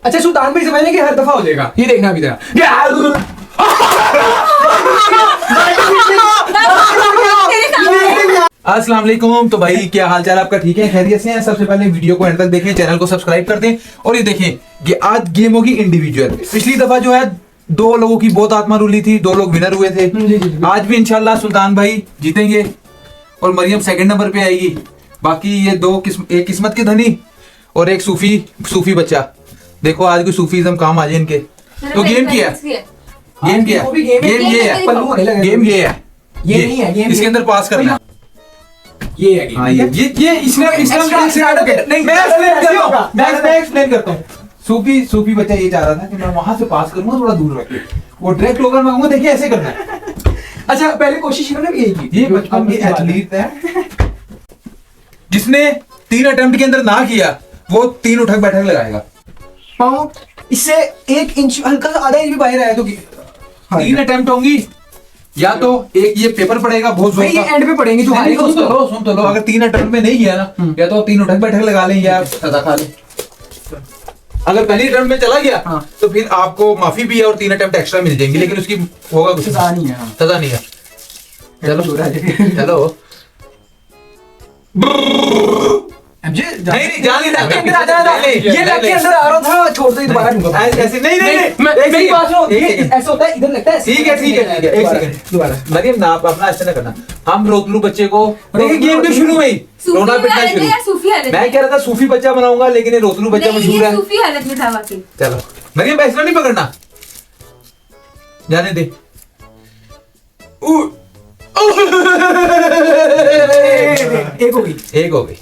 अच्छा सुल्तान भाई समझने की हर दफा हो जाएगा, ये देखना अभी तरह। अस्सलाम वालेकुम। तो भाई क्या हाल चाल आपका, ठीक है, खैरियत से हैं? सबसे पहले वीडियो को एंड तक देखें, चैनल को सब्सक्राइब कर दें और ये देखें कि आज गेम होगी इंडिविजुअल। पिछली दफा जो है 2 लोगों की बहुत आत्मा रुली थी, 2 लोग विनर हुए थे। आज भी इंशाल्लाह सुल्तान भाई जीतेंगे और मरियम सेकंड नंबर पे आएगी। बाकी ये 2 एक किस्मत के धनी और एक सूफी बच्चा। देखो आज कोई सूफीज़म काम आ जाए इनके। तो गेम क्या है? गेम क्या है? गेम ये है, ये इसके अंदर पास करना। ये है हाँ, ये इसने मैं एक्सप्लेन करता हूँ। सूफी बच्चा ये चाह रहा था कि मैं वहां से पास करूंगा थोड़ा दूर रख के, वो डायरेक्ट लोगों में देखिए ऐसे करना है। अच्छा पहले कोशिश इन्होंने भी यही की। ये बचपन की एथलीट है, जिसने 3 अटेम्प्ट के अंदर ना किया वो 3 उठक बैठक लगाएगा। पाँव इससे 1 इंच हल्का सा आधा इंच भी बाहर आया तो 3 अटेम्प्ट होंगी, या तो एक ये पेपर पड़ेगा बहुत जोर का, एंड पे पड़ेंगे जो हारेगा उसको। सुन तो लो, अगर 3 अटेम्प्ट में नहीं किया ना, या तो 3 उठक बैठक लगा लें या सजा खा लें। अगर पहली अटेम्प्ट में चला गया तो फिर आपको माफी भी है और 3 अटेम्प्ट एक्स्ट्रा मिल जाएंगे, लेकिन उसकी होगा कुछ सजा नहीं है। सजा नहीं है। चलो नहीं जान ये लग के अंदर आ रहा था, छोड़ दे दोबारा दूंगा। ऐसे नहीं मेरी बात सुनो, ऐसा होता है, इधर लगता है। ठीक है एक सेकंड दोबारा। मरियम ना आप अपना ऐसे ना करना। हम रोतलू बच्चे को देखिए गेम के शुरू में ही रोना पिटना शुरू। मैं कह रहा था सूफी बच्चा बनाऊंगा, लेकिन ये रोतलू बच्चा मशहूर है। सूफी हालत में था वाकई। चलो मरियम ऐसा नहीं पकड़ना, जाने दे। एक हो गई।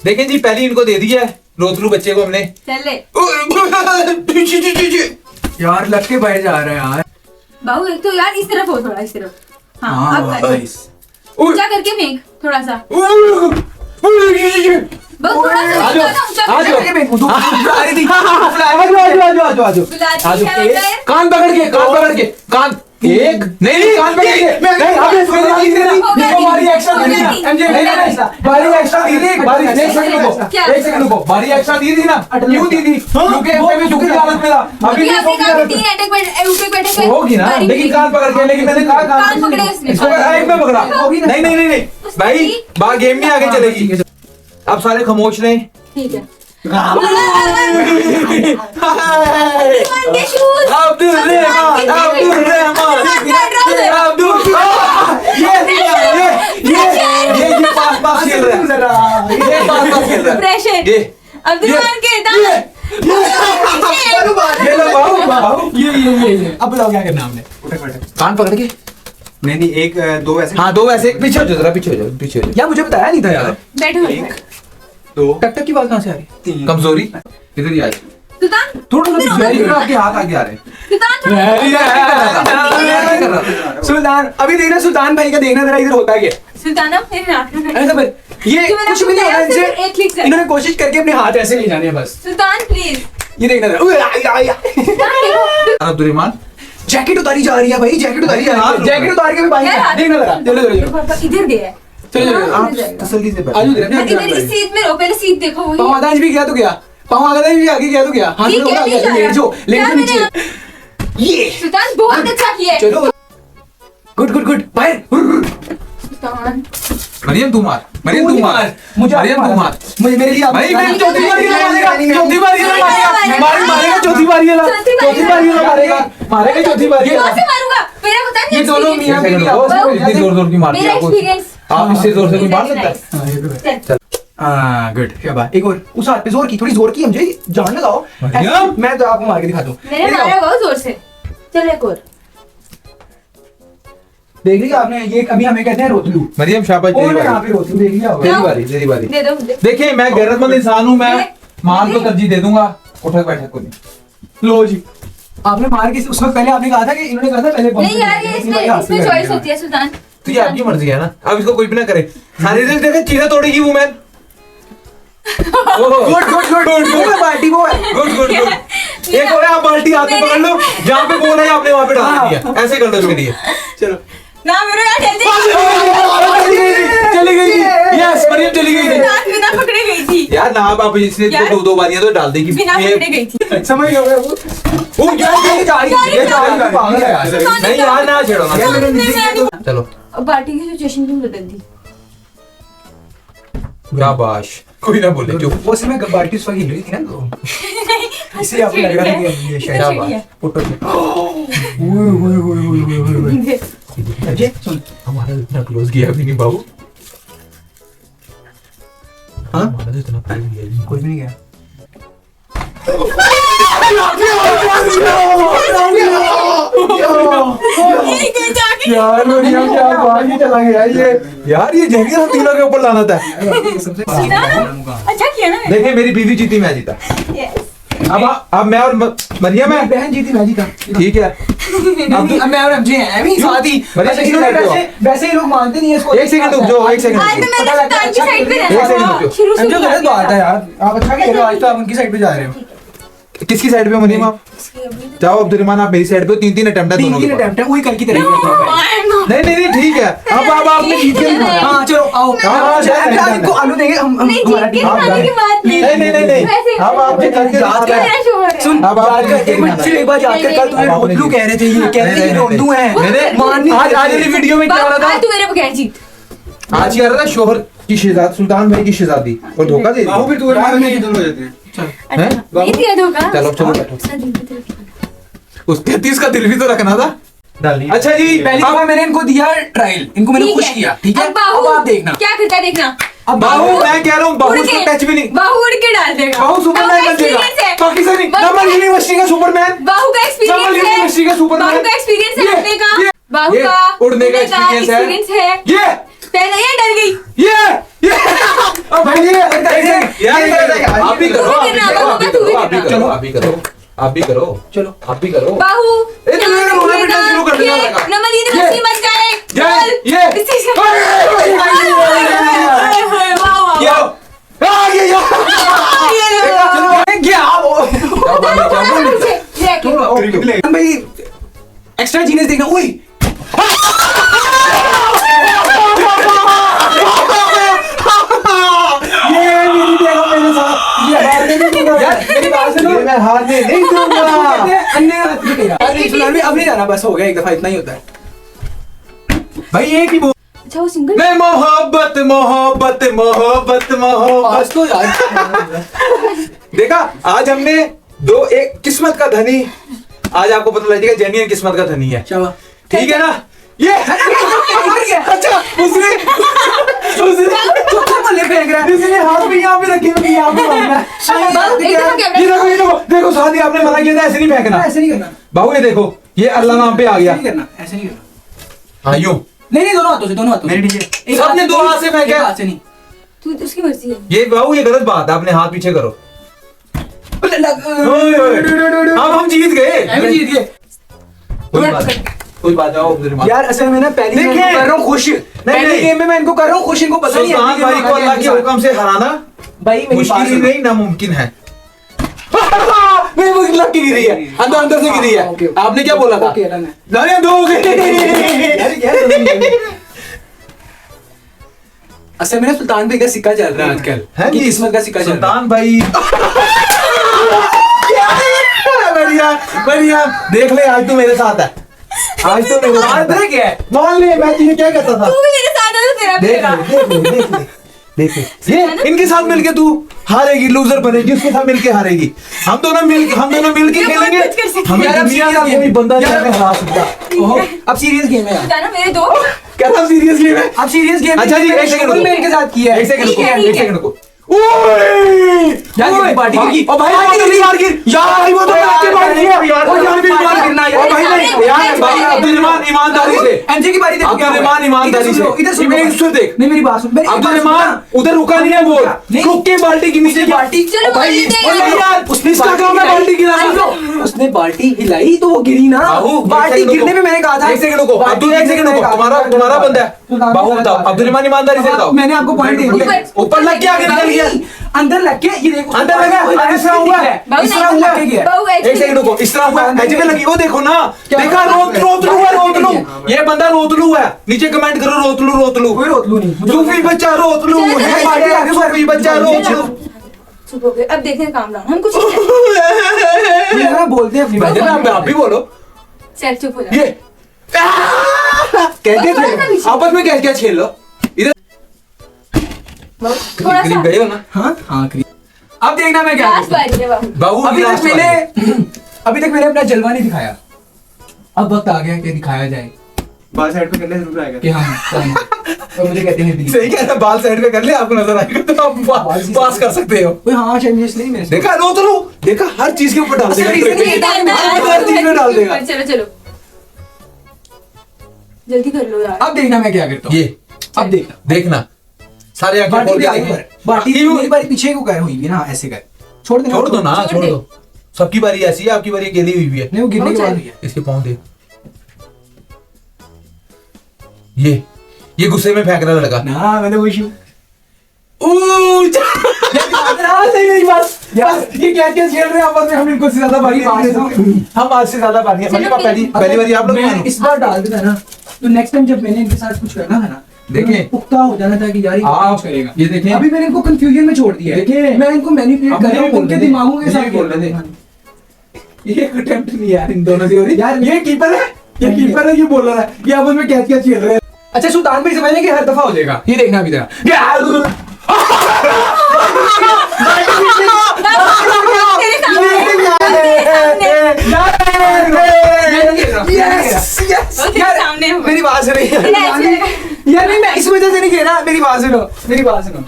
देखें जी पहली इनको दे दिया है रोतलू बच्चे को हमने। चले यार लग के बाहर जा रहा है यार। बाबू एक तो यार इस तरफ हो, थोड़ा इस तरफ। हाँ अब कर। ऊंचा करके फेंक थोड़ा सा। बस थोड़ा सा कान पकड़ के कान एक नहीं कान पकड़ के बारी एक्स्ट्रा दी थी ना, क्यों दी थी? क्योंकि हालत में था, अभी होगी ना, लेकिन कान पकड़ के। लेकिन मैंने कहा कान पकड़े, इसको एक में पकड़ा। नहीं भाई बात गेम में आगे चलेगी। अब सारे खामोश रहे, ठीक है। अब बताओ क्या करना हमने? कान पकड़ के नहीं एक 2 ऐसे। हाँ 2 ऐसे। पीछे हो जाओ जरा, पीछे हो जाओ। यार मुझे बताया नहीं था यार। बैठो। 2 टक की बात कहाँ से आ रही? 3 कमजोरी इधर ही आई। सुल्तान थोड़ा आपके हाथ आगे आ रहे हैं। सुल्तान अभी देखना, सुल्तान भाई का देखना जरा इधर होता है। सुल्ताना मेरे नाक में ऐसा फिर ये कुछ भी नहीं होना इनसे। इन्होंने कोशिश करके अपने हाथ ऐसे ले जाने हैं बस। सुल्तान प्लीज ये देखना जरा। अब्दुर्रहमान जैकेट उतारी जा रही है भाई, जैकेट उतारी जा रही है। जैकेट उतार के भी भाई देखना जरा। चलो इधर गया है। चलो आप तसल्ली से बैठो। इधर इस सीट में रहो, पहले सीट देखो। वही पाँव आधा इंच भी गया तो गया, पाँव आधा इंच भी आगे गया तो गया। हाथ में उठा गया जो लेकिन नीचे ये। सुल्तान बहुत अच्छा किया है। चलो गुड बाहर। सुल्तान मरियम तू मार, मुझे मेरे लिए भाई मैं चौथी बारी मारेगा, मारेगा चौथी बारी। कैसे मारूंगा? मेरा पता नहीं। ये दोनों मियां बीवी इतनी जोर की मारती है आपको। आप इससे जोर से कोई मार सकता है? गुड क्या बात। एक और उस हाथ पे जोर की, थोड़ी जोर की, मुझे जान लगाओ। मैं तो आपको मार के दिखा दूं। मैंने मारा बहुत जोर से। चल एक और देख लिया आपने? ये अभी हमें कहते हैं रोतलू। मरियम शाबाश, तेरी यहाँ बारी, पे रोतलू देख लिया होगा। तेरी बारी। दे दो। देखिए मैं गैरतमंद इंसान हूँ, मैं मार को तरजीह दे दूंगा, उठक बैठक को नहीं। लो जी आपने मार के उस वक्त पहले आपने कहा था कि इन्होंने कहा था पहले नहीं यार, ये इसमें चॉइस होती है सुल्तान। तो ये आपकी मर्जी है ना, अब इसको कोई भी ना करे। सारी दिल देखे चीजें तोड़ेगी वुमेन। गुड बाल्टी वो है। गुड एक और आप बाल्टी हाथ में पकड़ लो, जहाँ पे बोला है आपने वहाँ पे डाल दिया। ऐसे कर दो इसके लिए। चलो ना मेरे यार जल्दी चली गई। यस मरियम चली गई। रात बिना पकड़े गई थी यार ना आप इसने यार, तो दो बारियां तो डाल देगी। बिना पकड़े गई थी समझ गए वो ओ यार ये जा रही है, ये जा रही है। पागल है यार। नहीं यार ना छेड़ो ना। चलो पार्टी की सिचुएशन क्यों बदल दी शाबाश, कोई ना बोले चुप। वो समय बाल्टी उस वक्त हिल रही थी ना तो इसे आप लग रहा है कि ये शायद शाबाश। फोटो ओए अजय सुन हमारा इतना क्लोज गया भी नहीं बाबू। हाँ? हमारा तो इतना क्लोज गया भी नहीं। कोई भी नहीं गया यार मरियम क्या बाहर ही चला गया ये। यार ये जहंगीर हम तीनों के ऊपर लाना था। अच्छा किया ना देखिए मेरी बीवी जीती, मैं जीता। अब मैं और मरियम है। बहन जीती मैं जीता ठीक है। अब मैं और अजय हैं भी साथ ही। मरियम किसी साइड पे हो? वैसे ही लोग मानते नहीं है इसको। एक सेकंड रुक जाओ, एक सेकंड आज तो रुक मैं सुल्तान की साइड पे एक सेकंड रहना रुको। शुरू से अंजू गलत बात है यार, आप अच्छा कह रहे हो, आज तो आप उनकी साइड पे जा रहे हो। जाओ। किसकी साइड पे हो मरियम आप? जाओ अब्दुलरहमान आप मेरी साइड पे हो। 3-3 अटेम्प्ट है दोनों के तीन पास। अटेम्प्ट है, वही कल की तरह ही है। नहीं नहीं नहीं ठीक है। अब आपने जीत के दिखाया। हाँ चलो आओ। हाँ, आज इनको आलू देंगे हम नहीं हमारा जीत के टीम। दिखाने की बात नहीं नहीं नहीं नहीं नहीं अब आपने करके याद दिखाया। मेरा शोर है सुन अब आप याद कर, एक मिनट सिर्फ एक बार याद कर, कल तुम्हें अब आपने रोंदू जीत। कह रहे थे, ये कह रहे थे ये रोंदू है। मैंने मान नहीं आज रहे थे। वाली वीडियो में क्या हो रहा आज था? तू मेरे बगैर जीत आज क्या हो रहा था? शोहर की शहजादी, सुल्तान भाई की शहजादी और धोखा दे बाहु दी। फिर तू यार में दोनों हो जाते हैं। हैं? नहीं दिया धोखा चलो, चलो, बैठो। उसका दिल भी तो रखना। उस 33 का दिल भी तो रखना था। अच्छा जी पहली दफा मैंने इनको दिया ट्रायल, इनको मैंने ठीक खुश है। किया, ठीक है? अब बाहु अब आप देखना। क्या करता है देखना। अब बाहु मैं कह रहा हूँ, बाहु उड़ उसको के- टच भी नहीं। बाहु उड़ के डाल देगा बाहु सुपरमैन बाहु बन का जाएगा। experience है। पाकिस्तानी बाहु नमन का- यूनिवर्सिटी का सुपरमैन। बाहु का नमन एक्सपीरियंस यूनिवर्सिटी का है सुपरमैन। बाहु का एक्सपीरियंस है ये- उड़ने का ये- बाहु ये का उड़ने का experience है। experience है ये पहले ये डर गई ये अब भाई ये यार आप भी करो, आप भी करो, आप भी करो, आप भी करो, आप भी करो, आप भी करो, चलो आप भी करो। बाहु ए, तू ये रोना पिटना शुरू कर देना लगा। नमन यूनिवर्सिटी मत जाए ये क्या भाई एक्स्ट्रा जीनियस देखना। ओए ये मेरी देखो मेरे साथ, ये हारने नहीं दूंगा यार, मेरी बात सुनो। मैं हारने नहीं दूंगा। अन्य हाथ में तेरा। अरे सुनार में अब नहीं जाना, बस हो गया एक दफा, इतना ही होता है भाई। एक ही बोल अच्छा वो सिंगल मैं मोहब्बत मोहब्बत मोहब्बत मोहब्बत। आज तो यार देखा आज हमने एक किस्मत का धनी, आज आपको पता लगेगा जेन्युइन किस्मत का धनी है। शाबाश। ठीक है ना? ये अच्छा उसने तो मल्ले फेंक रहा है, इसने हाथ भी यहाँ पे रखे हुए यहाँ पे मारना है। एकदम ये देखो देखो साथी आपने मना किया था ऐसे नहीं फेंकना। ऐसे नहीं करना, बाबू ये देखो ये अल्लाह नाम पे आ गया। ऐसे नहीं करना, ऐसे नहीं करना। हाँ यूं नहीं नहीं, दोनों हाथों से, दोनों हाथों से। मेरी डीजे। एक सबने हाथ दो हाथ से फेंका। एक हाथ से नहीं। तू उसकी मर्जी है ये बाबू ये गलत बात है, अपने हाथ पीछे करो। अब अब हम जीत गए। जीत गए कोई बात जाओ यार। असल में ना पहली गेम में कर रहा हूँ खुश, पहली नहीं। गेम में मैं इनको कर रहा हूँ खुश, इनको पता नहीं है सुल्तान भाई को अल्लाह के हुक्म से हराना भाई मेरी बात मुश्किल ही सुनो। नहीं नामुमकिन है। नहीं वो लग की गिरी है, अंदर अंदर से गिरी है। ओके, आपने क्या बोला था? ओके, डन है। नहीं दो हो गए। अरे क्या है, दोनों गेम। असल में ना सुल्तान भाई का सिक्का चल रहा है आजकल, कि किस्मत का सिक्का चल रहा है। सुल्तान भाई बढ़िया बढ़िया देख ले आज तू मेरे साथ है, आज तो मेरे साथ पता क्या है? मान ले मैं तुझे क्या कहता था। तू भी मेरे साथ है तो तेरा भी देख मेरा ले देख ले देख ले देख ले ये इनके साथ मिलके तू हारेगी, लूजर बनेगी, उसके साथ मिलके हारेगी। हम दोनों मिलके ये खेलेंगे। बात कुछ कर सकते हमें यार, अब दुनिया का serious कोई game। बंदा नहीं यार, हमें हरा सकता। ओहो, अब सीरियस गेम है यार, जाना मेरे दो क्या सीरियसली में? अब सीरियस गेम। अच्छा जी, एक सेकंड रुको। में इनके साथ किया है। एक सेकंड ठीक रुको, है, एक ठीक है। सेकंड रुको। ओए यार, ओए, पार्टी भाई, की- ओ भाई पार्टी वो तो की- मार गिर यार, वो तो यार, आपके मार गिर यार, यार, ओ यार भी पार्टी मार गिरना गिर यार। ओ भाई नहीं यार भाई अब्दुलरहमान ईमानदारी से एमजे की बारी देखो क्या अब्दुल हुआ है। रहमान ईमानदारी इधर सुन लो, से। इधर सुन मेरी लो। उससे देख। नहीं मेरी बात सुन, मेरी अब्दुल बात सुन रहमान ना। उधर रुका नहीं है, बोल नहीं। रुक के बाल्टी के नीचे उसने बाल्टी चलो ओ भाई बाल्टी ओ नहीं यार उसने इसका काम है बाल्टी गिराना। उसने बाल्टी हिलाई तो वो गिरी ना। बाबू, बाल्टी एक सेकंड गिरने रुको। में मैंने कहा था। एक सेकंड रुको बाल्टी अब्दुल, एक सेकंड गिरने में रुको, मैंने कहा था। तुम्हारा बंदा है। सुल्तान बाबू भाई बताओ का- अब्दुल रहमान ईमानदारी से बताओ। मैंने आपको पॉइंट दे दिया। ऊपर लग के आगे निकल गया। अंदर लग के ये देखो अंदर लगा है, इस तरह हुआ है, बाबू इस तरह नहीं, हुआ लग के है। बाबू एक सेकंड रुको, इस तरह हुआ है, जगह लगी, वो देखो ना, देखा रोतलू है, रोतलू, ये बंदा रोतलू है, नीचे कमेंट करो रोतलू, कोई रोतलू नहीं सूफी बच्चा रोतलू है, सूफी बच्चा रोतलू। चुप हो गए, अब देखते हैं काम डाउन, हम कुछ नहीं ये ना बोलते हैं अपनी बात भाईजान आप भी बोलो, चल चुप हो जा। ये कहते थे आपस में क्या खेल लो इधर, थोड़ा सा करीब गए हो ना। हाँ हाँ अब देखना मैं क्या लास्ट करता हूँ। बारी है बाबू। बाबू अभी तक मैंने अपना जलवा नहीं दिखाया, अब वक्त आ गया कि दिखाया जाए बाल साइड पे करने जरूर आएगा कि हाँ और मुझे कहते हैं सही कह रहा है, बाल साइड पे कर ले, आपको नजर आएगा तो आप पास कर सकते हो। कोई हाँ शायद इसलिए नहीं मेरे से देखा रोतलू, देखा हर चीज के ऊपर डाल देगा, हर चीज में डाल देगा। चलो चलो जल्दी कर लो यार। अब देखना मैं क्या करता हूँ। ये अब देखना देखना सारे आंखें बाटी खोल पे के आगे देखें। कर, बाटी एक बार पीछे को कर हुई भी ना, ऐसे कर छोड़ देना, छोड़ दो ना, छोड़ छोड़ दे। दो, सबकी बारी ऐसी है, आपकी बारी अकेली हुई भी है। नहीं वो गिरने के बहुत बाद हुई है। इसके पाँव देख, ये गुस्से में फेंक रहा लड़का। ना मैंने वो इशू नहीं बस ये क्या क्या खेल रहे हैं आपस में, हम इनको से ज्यादा बारी हम आज से ज्यादा बारी चलो पहली फिर। पहली बारी आप लोग मैं मानो। इस बार डाल देता ना, तो नेक्स्ट टाइम जब मैंने इनके साथ कुछ करना है ना, देखें। पुख्ता हो जाना था कि यार ये आप कुछ करेगा। ये देखें। अभी मैंने इनको कंफ्यूजन में छोड़ दिया है, देखें। मैं इनको मैनिपुलेट अब कर रहा मुझे हूँ भी उनके बोलने दे, दिमागों के मुझे साथ भी बोलने दे। हाँ। ये अटेम्प्ट नहीं यार इन दोनों से हो रही यार, ये कीपर है, ये कीपर है, ये बोल रहा है, ये आपस में क्या क्या खेल रहे हैं। अच्छा सुल्तान भाई समझ लें कि हर दफा हो जाएगा, ये देखना अभी तेरा तेरे सामने हो। मेरी बात सुनो यार, नहीं मैं इस वजह से नहीं कह रहा, मेरी बात सुनो, मेरी बात सुनो,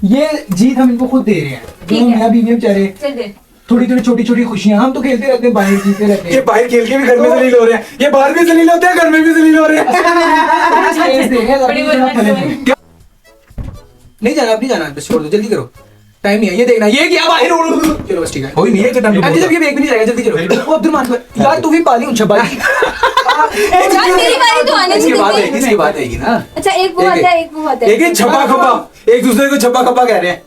ये जीत हम इनको खुद दे रहे हैं, ठीक दोनों है। मैं बीवी बेचारे चल दे। थोड़ी थोड़ी छोटी छोटी खुशियां, हम तो खेलते रहते हैं, बाहर जीतते रहते ये हैं। बाहर खेल के भी घर में जलील हो रहे हैं, ये बाहर भी जलील होते हैं, घर में भी जलील हो रहे हैं। Space दे रहे हैं, बड़ी अभी बदमाश थोड़ा है। फले। नहीं जाना, अब नहीं जाना, बस छोड़ दो, जल्दी करो, टाइम नहीं है, ये देखना, ये क्या बाहर चलो बस ठीक है। कोई नहीं है अब जब ये एक भी नहीं जाएगा, जल्दी चलो। वो अब्दुल मान यार तू भी पाली उन छब्बा यार मेरी बारी तो आने इसकी बात है, दीजिए। इसकी बात है ना। अच्छा एक वो आता है, एक वो आता है। एक ही छप्पा खप्पा, एक दूसरे को छप्पा खप्पा कह रहे हैं।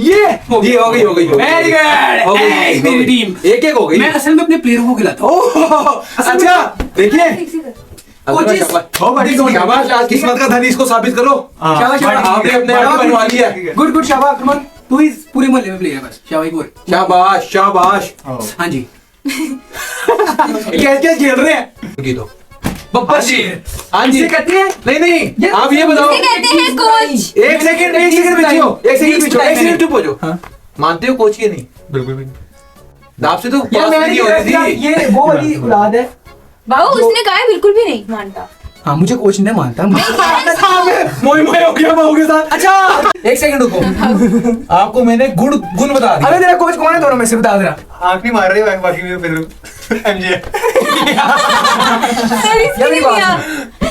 ये हो गई हो गई हो गई Very good. हो गई, Hey, हो मेरी गई। टीम। एक एक हो गई। मैं असल में अपने प्लेयरों को खिलाता हूँ। ओह अच्छा देखिए ठीक से कर। कोचिस शाबाश, आज किस्मत का धनी, इसको साबित करो। शाबाश, शाबाश। आपने अपने आप ही बनवा लिया। गुड गुड शाबाश अब्दुल, तू ही पूरे मोहल्ले में प्लेयर है बस, शाबाश बोल। शाबाश शाबाश। हाँ जी क्या क्या खेल रहे हैं की तो बब्बर शेर हाँ जी इसे कहते हैं। नहीं नहीं आप ये बताओ, इसे कहते हैं कोच। एक सेकंड पीछे हो, एक सेकंड पीछे हो, एक सेकंड चुप हो जाओ। हाँ। मानते हो कोच ये नहीं? बिल्कुल भी आपसे तो यार पास मैं नहीं हो रही थी। ये वो वाली औलाद है। बाबू उसने कहा है बिल्कुल भी नहीं मानता। हाँ मुझे कोच नहीं मानता। मोए मोए हो गया बहू के साथ। अच्छा एक सेकंड रुको, आपको मैंने गुण बता दिया। अबे तेरा कोच कौन है दोनों में से, बता जरा। आंख नहीं मार रहे बाकी में फिर एमजे यार मेरी बात सुन।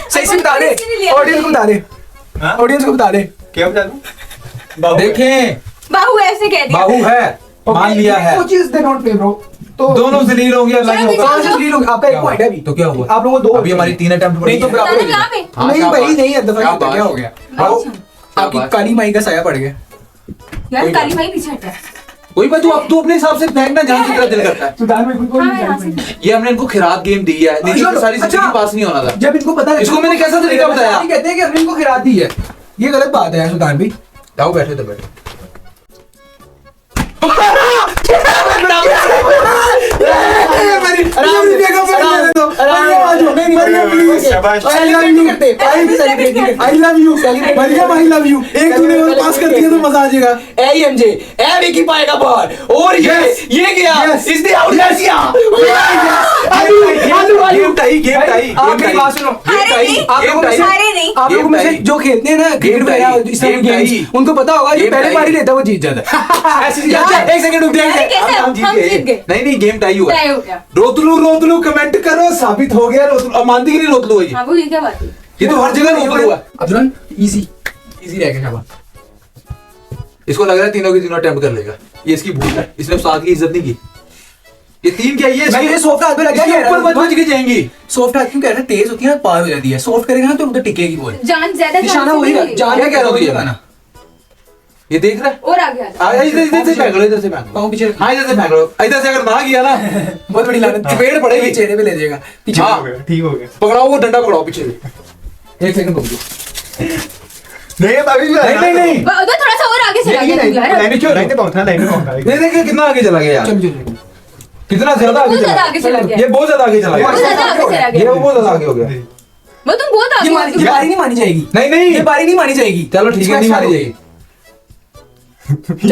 सही से बता दे, ऑडियंस को बता दे, हाँ? ऑडियंस को बता दे। क्या बता दूं? देखें बाबू ऐसे कह दिया। बाबू है, मान लिया है, coaches they not play bro. तो दोनों जलील हो गया, अलग चलो, होगा। कहाँ से जलील हो गया? आपका एक पॉइंट है अभी। तो क्या हुआ? आप लोगों को दो अभी हमारी 3 अटेम्प्ट नहीं तो बराबर हो दादा कहाँ गया। पे? हाँ, नहीं शाबाश। भाई नहीं, दफा शाबाश। क्या हो गया? अच्छा। आपकी काली माई का साया पड़ गया। यार काली माई पीछे हटा। कोई बात, तू अब तू अपने हिसाब से फेंकना जहाँ से तेरा दिल करता है। सुधार में खुद को हाँ, नहीं यहाँ जान से। पाएंगे। ये हमने इनको खिरात गेम दी है, नहीं तो सारी जिंदगी अच्छा। पास नहीं होना था। जब इनको पता इसको मैंने कैसा तरीका बताया? कहते हैं कि हमने इनको खिरा दी है, ये गलत बात है यार सुल्तान भाई। आओ बैठे तो बैठे। शाबाश। एक तूने और पास कर दिया तो मजा आ जाएगा। पाएगा बॉल और ये गया, इसने आउट कर दिया। गेम टाई, गेम टाई, आप मेरी बात सुनो, अरे नहीं, आप लोगों में से अरे नहीं। आप लोगों में से गेम जो खेलते हैं ना क्रिकेट टाई, वगैरह इस तरह गेम के टाई। गेम्स, उनको पता होगा जो गेम पहले टाई। पारी लेता है वो जीत जाता है। ऐसी यार, अच्छा, एक सेकंड रुक यार, जाए। कैसे हम जीत गए? नहीं नहीं गेम टाई हुआ। तय हो गया। रोतलू कमेंट करो, साबित हो गया रोतलू। अब मानती कि नहीं रोतलू है ये? हाँ वो ये क्या बात है? ये तो हर जगह रोतलू है। अब्दुल इजी इजी रह गया शाबाश। इसको लग रहा है तीनों की तीनों अटेम्प्ट कर लेगा, ये इसकी भूल है, इसने उस्ताद की इज्जत नहीं की। ये 3 क्या ये मैं ये सॉफ्ट हाथ पे लग इसके गया, ऊपर बच के जाएंगी। सॉफ्ट हाथ क्यों कह रहे हैं? तेज होती है ना, पार हो जाती है। सॉफ्ट करेगा ना तो उधर टिकेगी बॉल। जान ज्यादा निशाना से वही नहीं है, है। जान क्या कह रहा हूँ तुझे? लगाना। ये देख रहा है? और आगे आ जाओ। इधर से फेंक लो, इधर से फेंक लो। पाँव पीछे रखो। हाँ इधर से फेंक लो। इधर से अगर ना किया ना बहुत बड़ी लानत, चपेट पड़ेगी, चेहरे पे ले जाएगा पीछे। हाँ। ठीक हो गया। पकड़ाओ वो डंडा, पकड़ाओ पीछे से। 1 सेकंड रुक जाओ। नहीं अभी भी नहीं उधर थोड़ा सा और आगे चला गया तू यार। लाइन पे पहुंचना नहीं देखिए कितना आगे चला गया यार, चल चल कितना ज्यादा बहुत ज्यादा आगे चला गया। ये बहुत ज्यादा आगे चला बहुत गया, ज्यादा आगे चला ये गया। बहुत ज्यादा आगे हो गया। वो तुम बहुत आगे ये हो बारी नहीं मानी जाएगी। नहीं ये बारी नहीं मानी जाएगी। चलो ठीक है, नहीं मारी जाएगी।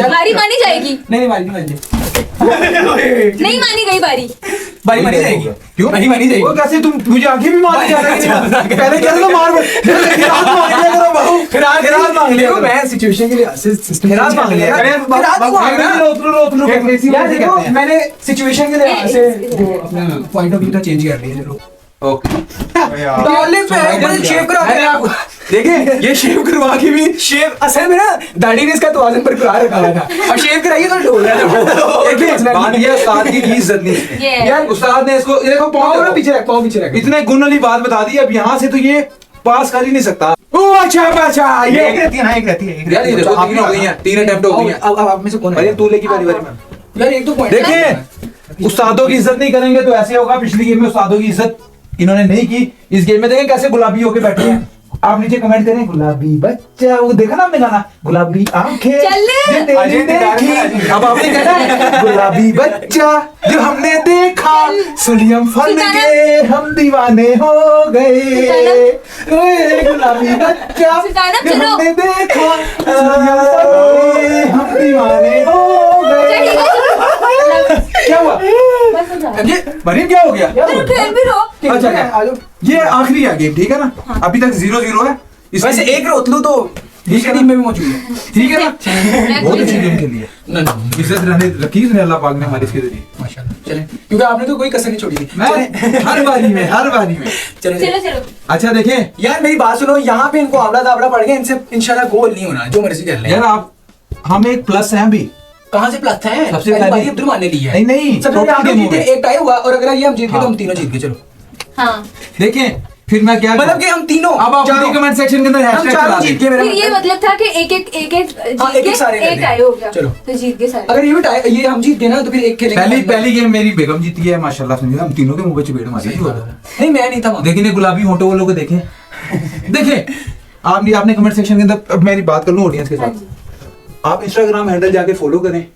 बारी मानी जाएगी। नहीं बारी नहीं मानी जाएगी। नहीं मानी गई बारी। बारी मानी जाएगी। क्यों बारी मानी जाएगी। वो कैसे तुम मुझे आंखें भी मारने जा रहे हो? पहले कैसे तो मार खिरात मांग लिया करो बहू, खिरात मांग लिया करो। मैं सिचुएशन के लिए सिस्टम खिरात मांग लिया। यार देखो मैंने सिचुएशन के लिए से जो अपना पॉइंट ऑफ व्यू था चेंज कर लिया। चलो ओके डाले पे शेव करा अरे आप देखिए ये शेव करवा के भी शेव असल में ना दाढ़ी ने इसका तवाज़ुन बरकरार रखा हुआ था। अब शेव कराइए तो ढोल रहा है। देखिए बात ये उस्ताद की इज्जत नहीं है ये यार। उस्ताद ने इसको ये देखो पाँव पीछे रख, पाँव पीछे रख। इतने गुण वाली बात बता दी, अब यहाँ से तो ये पास कर ही नहीं सकता। ओ अच्छा अच्छा एक ये रहती है ना, एक रहती है। यार ये देखो 3 हो गई हैं, 3 अटेम्प्ट हो गई हैं। अब आप में से कौन अरे है? तू लेगी बारी बारी में। यार एक तो पॉइंट देखिए उस्तादों की इज्जत नहीं करेंगे तो ऐसे होगा। पिछली गेम में उस्तादों की इज्जत इन्होंने नहीं की, इस गेम में देखें कैसे गुलाबी होके बैठे हैं। आप नीचे कमेंट करें गुलाबी बच्चा, वो देखा ना आपने गाना गुलाबी आंखें चल। जो तेरी देखी। अब आपने कहना गुलाबी बच्चा जो हमने देखा सुलियम फन के हम दीवाने हो गए। ओए गुलाबी बच्चा सुल्ताना, जो चलो। हमने देखा सुलियम फन के हम दीवाने हो गए। क्या हुआ ये मरीम, क्या हो गया? खेल भी रो। अच्छा ये आखिरी है गेम, ठीक है ना? अभी तक 0-0 है। वैसे एक रोतलू तो दूसरी टीम में भी मौजूद है। ठीक है ना? बहुत अच्छी गेम खेली है। इज्जत रहने रखी है अल्लाह पाक ने हमारे इसके जरिए माशाल्लाह। चलें क्योंकि आपने तो कोई कसर नहीं छोड़ी थी। मैं हर बारी में चलें चलो चलो। अच्छा देखें यार मेरी बात सुनो, यहाँ पे इनको आंवला दावड़ा पड़ गया, इनसे इंशाल्लाह गोल नहीं होना, जो मर्जी कर ले। यार आप हम एक प्लस हैं अभी। कहाँ से प्लस है? सबसे पहली पहले- बारी अब्दुल ने ली है। नहीं सबसे पहले total हम लोग game जीते, हो गए। एक टाई हुआ, और अगर ये हम जीत गए तो हाँ। हम तीनों जीत गए। चलो हाँ देखें फिर मैं क्या मतलब कि हम तीनों अब आप चारों- कमेंट सेक्शन के अंदर हम हैशटैग चारों चला जीत दें। गए। मेरा फिर ये मतलब था कि एक हाँ, एक सारे कर एक दें। टाई हो गया। चलो। तो जीत गए सारे। अगर ये भी टाई, ये हम जीत गए ना तो फिर एक खेलेंगे। पहली गेम मेरी बेगम जीती है माशाल्लाह से। हम तीनों के मुंह पे चपेट मारी है। नहीं मैं नहीं था वहाँ। लेकिन ये गुलाबी होंठों वालों को देखें देखें आपने कमेंट सेक्शन के अंदर, अब मेरी बात कर लूं ऑडियंस के हाँ साथ। जी। आप इंस्टाग्राम हैंडल जाके फॉलो करें,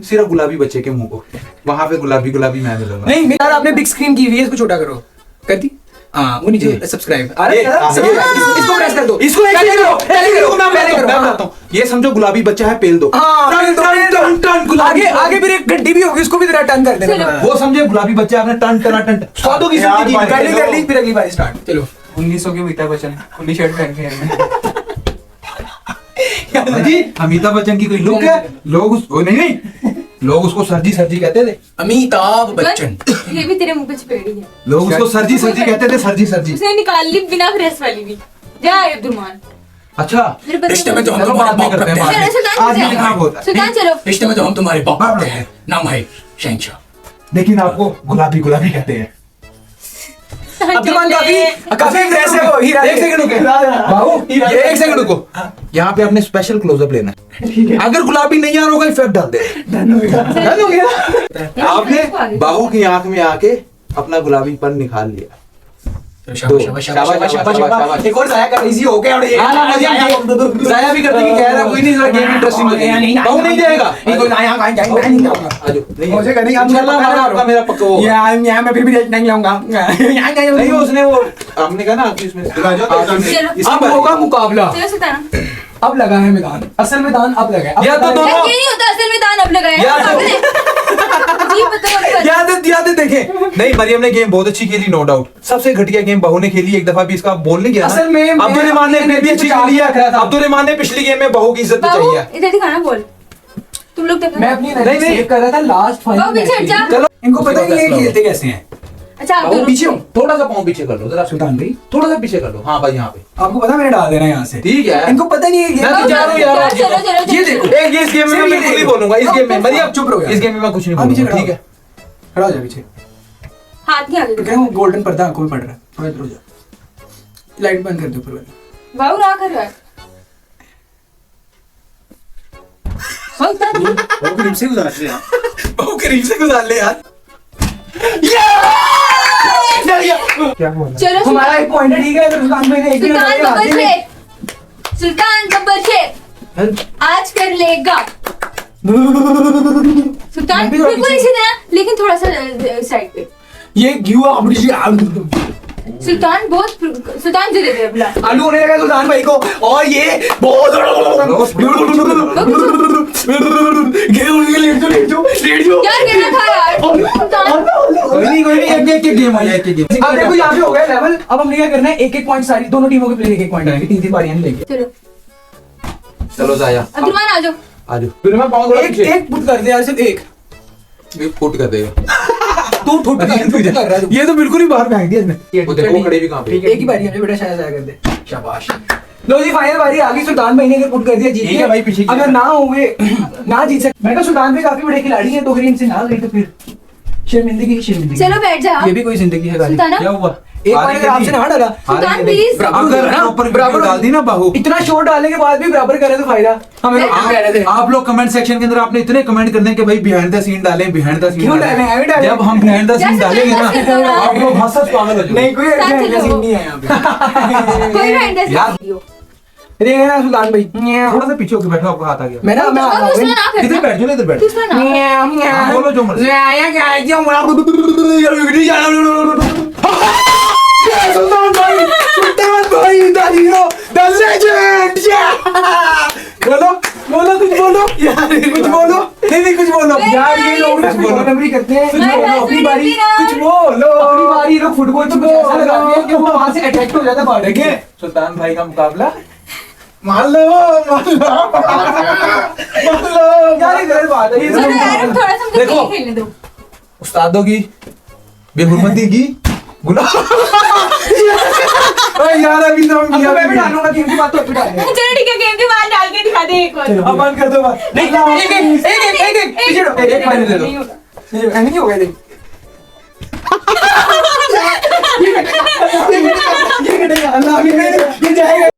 सिर्फ गुलाबी बच्चे के मुंह को, वहां पे गुलाबी गुलाबी मैं मिलूंगा। नहीं यार आपने बिग स्क्रीन की हुई है, इसको छोटा करो। कर दी? हाँ वो नीचे सब्सक्राइब आ रहा ये, है ना? हाँ, Subscribe, ये। इसको प्रेस कर दो। इसको एक पहले करो, करो, पहले करो, मैं पहले करो, मैं हाँ। बताता हूँ। ये समझो गुलाबी बच्चा है, पेल दो। हाँ, टन, टन, टन, टन, गुलाबी। आगे आगे फिर एक घंटी भी होगी, उसको भी जरा टर्न कर देना। चलो। वो समझे गुलाबी बच्चा आपने टन टन टन स्वादों की यार, जिंदगी भाई, कर ली फिर अगली बारी स्टार्ट। चलो 1900 के अमिताभ बच्चन खुली शर्ट पहन के जी अमिताभ बच्चन की कोई लुक है, लोग नहीं लोग उसको सरजी सरजी कहते थे। अमिताभ बच्चन। ये भी तेरे मुंह पे चपेड़ी है। लोग उसको सरजी सरजी कहते थे, सरजी सरजी। उसने निकाल ली बिना प्रेस वाली भी। जा अब्दुलमान। अच्छा मेरे बच्चे रिश्ते में तो हम चलो बाद में करते हैं बाद चलो, में। सुल्तान आज चलो। ये खराब होता है। सुल्तान चलो। रिश्ते में तो हम तुम्हारे बाप बाप हैं। नाम है शहंशाह। लेकिन आपको गुलाबी गुलाबी कहते हैं। अब्दुलमान काफी इंप्रेस है वो हीरा। एक सेकंड रुको बाबू, ये एक सेकंड रुको। यहाँ पे आपने स्पेशल क्लोजअप लेना है। अगर गुलाबी नहीं आ रहा होगा इफेक्ट डाल दे। डन हो गया। आपने बाहू की आंख में आके अपना गुलाबीपन निकाल लिया। शाबाश शाबाश शाबाश शाबाश शाबाश। एक और जाया कर, इजी हो गया। हाँ ना मजा जाया भी करने की कह रहा कोई नहीं, जरा गेम इंटरेस्टिंग हो जाएगी। बाहू नहीं जाएगा। नहीं कोई आया नहीं जाऊंगा। आजो नहीं मुझे करनी है, इंशाल्लाह आपका मेरा पक्का होगा। यहाँ मैं फिर भी नहीं जाऊंगा। नहीं उसने वो हमने कहा ना आपकी इसमें चलो। अब होगा मुकाबला। चलो सुल्तान। अब लगा है मैदान, असल मैदान अब लगा है। अब या तो लगा है- दोनों- ये नहीं होता असल में दान अब लगाया। यार तो- जी बताओ। याद देखें। नहीं मरियम ने गेम बहुत अच्छी खेली, नो डाउट। सबसे घटिया गेम बहू ने खेली, एक दफा भी इसका बोल नहीं गया ना। असल में मैं अब्दुल रहमान ने अपने भी अच्छी बचा खेली के रख रहा है। था। अब्दुल रहमान ने पिछली गेम में बहू की इज्जत बाबू बचाई है। इधर दिखाना बोल। तुम लोग देखो। मैं अपनी नहीं, सेव कर रहा था लास्ट बाबू फाइनल पीछे हट जा। चलो इनको पता ही नहीं है खेलते कैसे हैं। अच्छा आप बाबू दोनों पीछे हो, थोड़ा सा पाँव पीछे कर लो जरा। सुल्तान भाई थोड़ा सा पीछे कर लो। हाँ भाई यहाँ पे आपको पता मैंने डाल देना यहाँ से। ठीक है। इनको पता नहीं है मैं तो ये- जा रहा हूँ यार। चलो चलो ये देखो। एक इस गेम में मैं बिल्कुल नहीं बोलूंगा। इस गेम में मरियम चुप रहो यार। इस गेम में मैं कुछ नहीं हाँ, पीछे बोलूंगा। खड़ा ठीक है खड़ा हो जा पीछे। हाथ नहीं आगे तो कह रहा हूँ गोल्डन पर्दा आंखों में पड़ रहा है, थोड़ा इधर हो जा। लाइट बंद कर दो ऊपर वाली। बाबू रहा कर रहा है। बहुत करीब से गुजारा है यार। बहुत करीब से गुजार ले यार। क्या हुआ चलो हमारा एक पॉइंट है, ठीक है, तो सुल्तान भाई ने एक ही सुल्तान लगाया, गब्बर आगे शेर, सुल्तान गब्बर शेर आज कर लेगा। सुल्तान मैं भी थोड़ा बिल्कुल पीछे- इसी तरह, लेकिन थोड़ा सा साइड पे। ये क्यों सुल्तान बहुत, सुल्तान जले थे अपना। आलू होने लगा सुल्तान भाई को, और ये बहुत क्या कहना था यार सुल्तान? कोई नहीं एक गेम आ जाए, एक गेम। अब देखो यहाँ पे हो गया लेवल। अब हमने क्या करना है, एक एक पॉइंट सारी दोनों टीमों के प्लेयर एक एक पॉइंट आएंगे, 3-3 बारियां लेंगे। चलो चलो जाया अब्दुलमान आ जाओ। आज फिर मैं पाऊँ एक एक पुट कर दे यार, सिर्फ एक। फुट कर देगा। तू फुट कर रहा है। ये तो बिल्कुल ही बाहर फेंक दिया इसने। वो देखो वो खड़े भी कहाँ पे। एक ही बारी हमें बेटा शायद जाया कर दे। शाबाश। लो जी फाइनल बारी आ गई। सुल्तान भाई ने अगर पुट कर दिया जीत ठीक है गया भाई, पीछे की अगर ना हुए ना जीत सकते। मैं कहा सुल्तान भाई काफी बड़े खिलाड़ी हैं, तो अगर इनसे ना गई तो फिर शर्मिंदगी शर्मिंदगी। चलो बैठ जाओ। ये भी कोई जिंदगी है गाली। सुल्ताना क्या हुआ? एक बार अगर आपसे ना डाला सुल्तान प्लीज। अगर बराबर डाल दी ना बाहु। इतना शॉट डालने के बाद भी बराबर करे तो फायदा हमें। आप लोग कमेंट सेक्शन के अंदर आपने इतने कमेंट करने कि भाई बिहाइंड द सीन डालें, बिहाइंड द सीन क्यों डालें? हमें डालें। जब हम बिहाइंड द सीन जैसे डालेंगे ना जैसे जैसे आप लोग हंस पागल हो जाओगे। नहीं कोई साथ ऐसा चलो। सीन नहीं है यहाँ पे। कोई बैंड यार। अरे ना सुल्तान भाई थोड़ा सा पीछे होके बैठो, आपको हाथ आ गया। मैं ना मैं आ रहा हूँ। दूसरा ना इधर करना, बैठ जाओ, इधर बैठ दूसरा ना। हाँ, बोलो जो मर्जी। सुल्तान भाई द हीरो द लेजेंड। बोलो बोलो कुछ बोलो यार, कुछ बोलो। नहीं कुछ बोलो यार, ये लोग कुछ बोलो। नंबरी करते हैं। कुछ मैं बोलो बस अपनी बारी, मेरी कुछ बोलो अपनी बारी। लोग फुटबॉल तो कुछ ऐसा लगाते हैं कि वो वहां से अटैक हो जाता है। देखिए सुल्तान भाई का मुकाबला मान लो यार ये गलत बात है। ये चलो यार सब- थोड़ा सा मुझे देखो। खेल खेलने दो। उस्तादों की बेहुरमती की गुलाम। यार अभी तो हम अब तो मैं भी डालूंगा, गेम की बात तो अभी डालेंगे। चलो ठीक है, गेम के बाद डाल के दिखा दे एक और। अब बंद कर दो बात। नहीं एक पीछे हटो, एक फाइनल दे दो। नहीं होगा। नहीं हो गया देख। ये कटेगा, अल्लाह ये जाएगा।